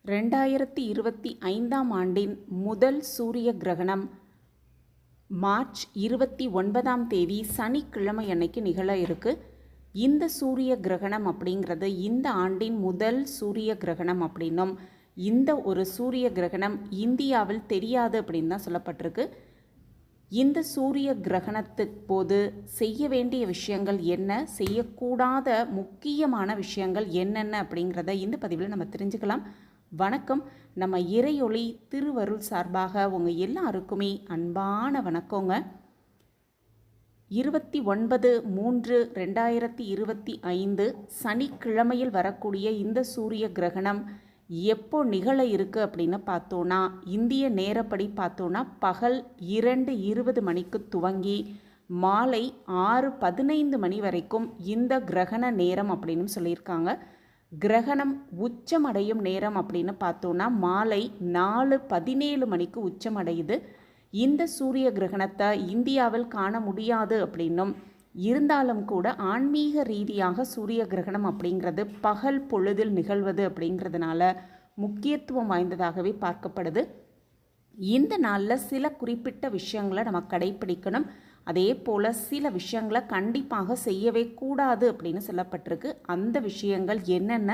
2025ஆம் ஆண்டின் முதல் சூரிய கிரகணம் மார்ச் 29ஆம் தேதி சனிக்கிழமை அன்னைக்கு நிகழ இருக்கு. இந்த சூரிய கிரகணம் அப்படிங்கிறது இந்த ஆண்டின் முதல் சூரிய கிரகணம் அப்படின்னும், இந்த ஒரு சூரிய கிரகணம் இந்தியாவில் தெரியாது அப்படின்னு தான் சொல்லப்பட்டிருக்கு. இந்த சூரிய கிரகணத்துக்கு போது செய்ய வேண்டிய விஷயங்கள் என்ன, செய்யக்கூடாத முக்கியமான விஷயங்கள் என்னென்ன அப்படிங்கிறத இந்த பதிவில் நம்ம தெரிஞ்சுக்கலாம். வணக்கம். நம்ம இறையொளி திருவருள் சார்பாக உங்கள் எல்லாருக்குமே அன்பான வணக்கங்க. 29/3/2025 சனிக்கிழமையில் வரக்கூடிய இந்த சூரிய கிரகணம் எப்போ நிகழ இருக்குது அப்படின்னு பார்த்தோன்னா, இந்திய நேரப்படி பார்த்தோன்னா பகல் 2:20 மணிக்கு துவங்கி மாலை 6:15 மணி வரைக்கும் இந்த கிரகண நேரம் அப்படின்னு சொல்லியிருக்காங்க. கிரகணம் உச்சமடையும் நேரம் அப்படின்னு பார்த்தோன்னா மாலை 4:17 மணிக்கு உச்சமடையுது. இந்த சூரிய கிரகணத்தை இந்தியாவில் காண முடியாது அப்படின்னும், இருந்தாலும் கூட ஆன்மீக ரீதியாக சூரிய கிரகணம் அப்படிங்கிறது பகல் பொழுதில் நிகழ்வது அப்படிங்கிறதுனால முக்கியத்துவம் வாய்ந்ததாகவே பார்க்கப்படுது. இந்த நாளில் சில குறிப்பிட்ட விஷயங்களை நம்ம கடைப்பிடிக்கணும். அதே போல் சில விஷயங்களை கண்டிப்பாக செய்யவே கூடாது அப்படின்னு சொல்லப்பட்டிருக்கு. அந்த விஷயங்கள் என்னென்ன,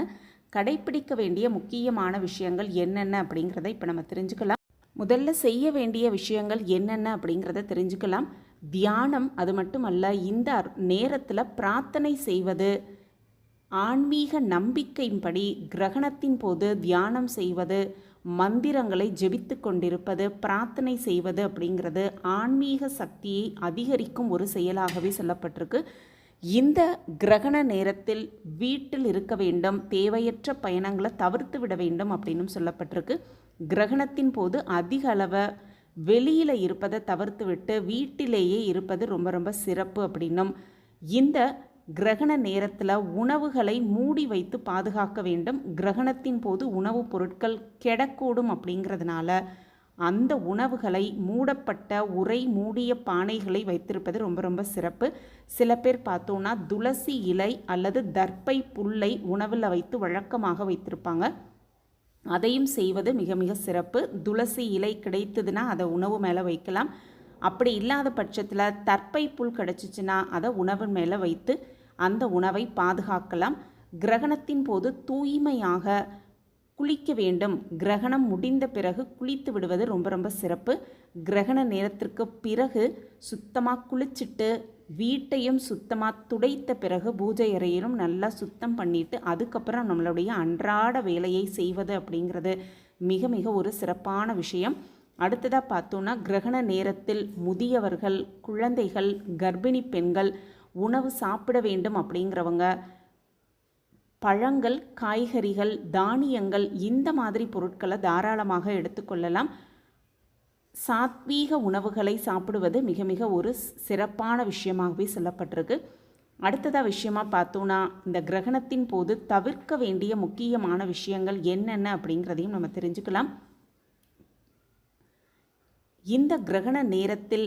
கடைப்பிடிக்க வேண்டிய முக்கியமான விஷயங்கள் என்னென்ன அப்படிங்கிறத இப்போ நம்ம தெரிஞ்சுக்கலாம். முதல்ல செய்ய வேண்டிய விஷயங்கள் என்னென்ன அப்படிங்கிறத தெரிஞ்சுக்கலாம். தியானம், அது மட்டுமல்ல இந்த நேரத்தில் பிரார்த்தனை செய்வது, ஆன்மீக நம்பிக்கையின்படி கிரகணத்தின் போது தியானம் செய்வது, மந்திரங்களை ஜெபித்து கொண்டிருப்பது, பிரார்த்தனை செய்வது அப்படிங்கிறது ஆன்மீக சக்தியை அதிகரிக்கும் ஒரு செயலாகவே சொல்லப்பட்டிருக்கு. இந்த கிரகண நேரத்தில் வீட்டில் இருக்க வேண்டும், தேவையற்ற பயணங்களை தவிர்த்து விட வேண்டும் அப்படின்னு சொல்லப்பட்டிருக்கு. கிரகணத்தின் போது அதிக அளவை வெளியில் இருப்பதை தவிர்த்து விட்டு வீட்டிலேயே இருப்பது ரொம்ப ரொம்ப சிறப்பு அப்படின்னும், இந்த கிரகண நேரத்தில் உணவுகளை மூடி வைத்து பாதுகாக்க வேண்டும். கிரகணத்தின் போது உணவுப் பொருட்கள் கெடக்கூடும் அப்படிங்கிறதுனால அந்த உணவுகளை மூடப்பட்ட உரை மூடிய பானைகளை வைத்திருப்பது ரொம்ப ரொம்ப சிறப்பு. சில பேர் பார்த்தோன்னா துளசி இலை அல்லது தர்ப்பை புல்லை உணவில் வைத்து வழக்கமாக வைத்திருப்பாங்க. அதையும் செய்வது மிக மிக சிறப்பு. துளசி இலை கிடைத்ததுன்னா அதை உணவு மேலே வைக்கலாம். அப்படி இல்லாத பட்சத்தில் தர்ப்பை புல் கிடச்சிச்சின்னா அதை உணவு மேலே வைத்து அந்த உணவை பாதுகாக்கலாம். கிரகணத்தின் போது தூய்மையாக குளிக்க வேண்டும். கிரகணம் முடிந்த பிறகு குளித்து விடுவது ரொம்ப ரொம்ப சிறப்பு. கிரகண நேரத்திற்கு பிறகு சுத்தமாக குளிச்சுட்டு வீட்டையும் சுத்தமாக துடைத்த பிறகு பூஜை அறையிலும் நல்லா சுத்தம் பண்ணிவிட்டு அதுக்கப்புறம் நம்மளுடைய அன்றாட வேலையை செய்வது அப்படிங்கிறது மிக மிக ஒரு சிறப்பான விஷயம். அடுத்ததாக பார்த்தோன்னா, கிரகண நேரத்தில் முதியவர்கள், குழந்தைகள், கர்ப்பிணி பெண்கள் உணவு சாப்பிட வேண்டும் அப்படிங்கிறவங்க பழங்கள், காய்கறிகள், தானியங்கள் இந்த மாதிரி பொருட்களை தாராளமாக எடுத்துக்கொள்ளலாம். சாத்வீக உணவுகளை சாப்பிடுவது மிக மிக ஒரு சிறப்பான விஷயமாகவே சொல்லப்பட்டிருக்கு. அடுத்ததாக விஷயமாக பார்த்தோன்னா, இந்த கிரகணத்தின் போது தவிர்க்க வேண்டிய முக்கியமான விஷயங்கள் என்னென்ன அப்படிங்கிறதையும் நம்ம தெரிஞ்சுக்கலாம். இந்த கிரகண நேரத்தில்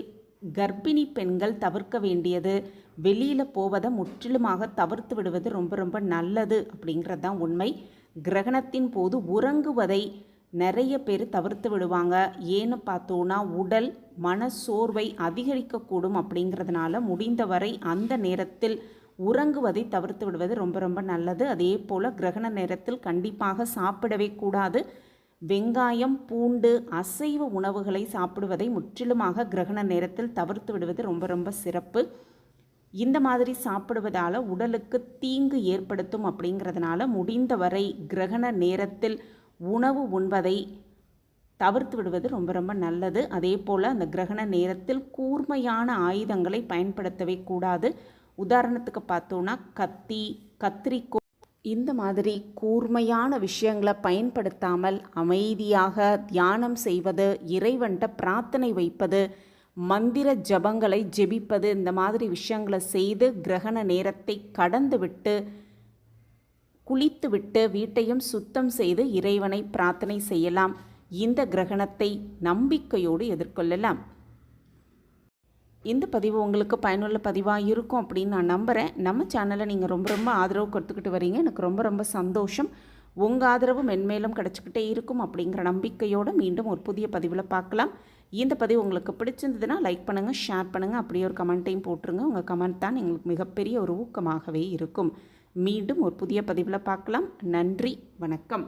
கர்ப்பிணி பெண்கள் தவிர்க்க வேண்டியது, வெளியில் போவதை முற்றிலுமாக தவிர்த்து விடுவது ரொம்ப ரொம்ப நல்லது அப்படிங்கிறது தான் உண்மை. கிரகணத்தின் போது உறங்குவதை நிறைய பேர் தவிர்த்து விடுவாங்க. ஏன்னு பார்த்தோன்னா உடல் மன சோர்வை அதிகரிக்கக்கூடும் அப்படிங்கிறதுனால முடிந்தவரை அந்த நேரத்தில் உறங்குவதை தவிர்த்து விடுவது ரொம்ப ரொம்ப நல்லது. அதே போல் கிரகண நேரத்தில் கண்டிப்பாக சாப்பிடவே கூடாது. வெங்காயம், பூண்டு, அசைவ உணவுகளை சாப்பிடுவதை முற்றிலுமாக கிரகண நேரத்தில் தவிர்த்து விடுவது ரொம்ப ரொம்ப சிறப்பு. இந்த மாதிரி சாப்பிடுவதால் உடலுக்கு தீங்கு ஏற்படுத்தும் அப்படிங்கிறதுனால முடிந்தவரை கிரகண நேரத்தில் உணவு உண்பதை தவிர்த்து விடுவது ரொம்ப ரொம்ப நல்லது. அதே போல் அந்த கிரகண நேரத்தில் கூர்மையான ஆயுதங்களை பயன்படுத்தவே கூடாது. உதாரணத்துக்கு பார்த்தோன்னா கத்தி, கத்திரிக்கோல் இந்த மாதிரி கூர்மையான விஷயங்களை பயன்படுத்தாமல் அமைதியாக தியானம் செய்வது, இறைவன்கிட்ட பிரார்த்தனை வைப்பது, மந்திர ஜபங்களை ஜெபிப்பது, இந்த மாதிரி விஷயங்களை செய்து கிரகண நேரத்தை கடந்து விட்டு குளித்துவிட்டு வீட்டையும் சுத்தம் செய்து இறைவனை பிரார்த்தனை செய்யலாம். இந்த கிரகணத்தை நம்பிக்கையோடு எதிர்கொள்ளலாம். இந்த பதிவு உங்களுக்கு பயனுள்ள பதிவாக இருக்கும் அப்படின்னு நான் நம்புகிறேன். நம்ம சேனலை நீங்கள் ரொம்ப ரொம்ப ஆதரவு கொடுத்துக்கிட்டு வரீங்க. எனக்கு ரொம்ப ரொம்ப சந்தோஷம். உங்கள் ஆதரவு மென்மேலும் கிடச்சிக்கிட்டே இருக்கும் அப்படிங்கிற நம்பிக்கையோடு மீண்டும் ஒரு புதிய பதிவில் பார்க்கலாம். இந்த பதிவு உங்களுக்கு பிடிச்சிருந்ததுன்னா லைக் பண்ணுங்கள், ஷேர் பண்ணுங்கள், அப்படியே ஒரு கமெண்ட்டையும் போட்டுருங்க. உங்கள் கமெண்ட் தான் எங்களுக்கு மிகப்பெரிய ஒரு ஊக்கமாகவே இருக்கும். மீண்டும் ஒரு புதிய பதிவில் பார்க்கலாம். நன்றி, வணக்கம்.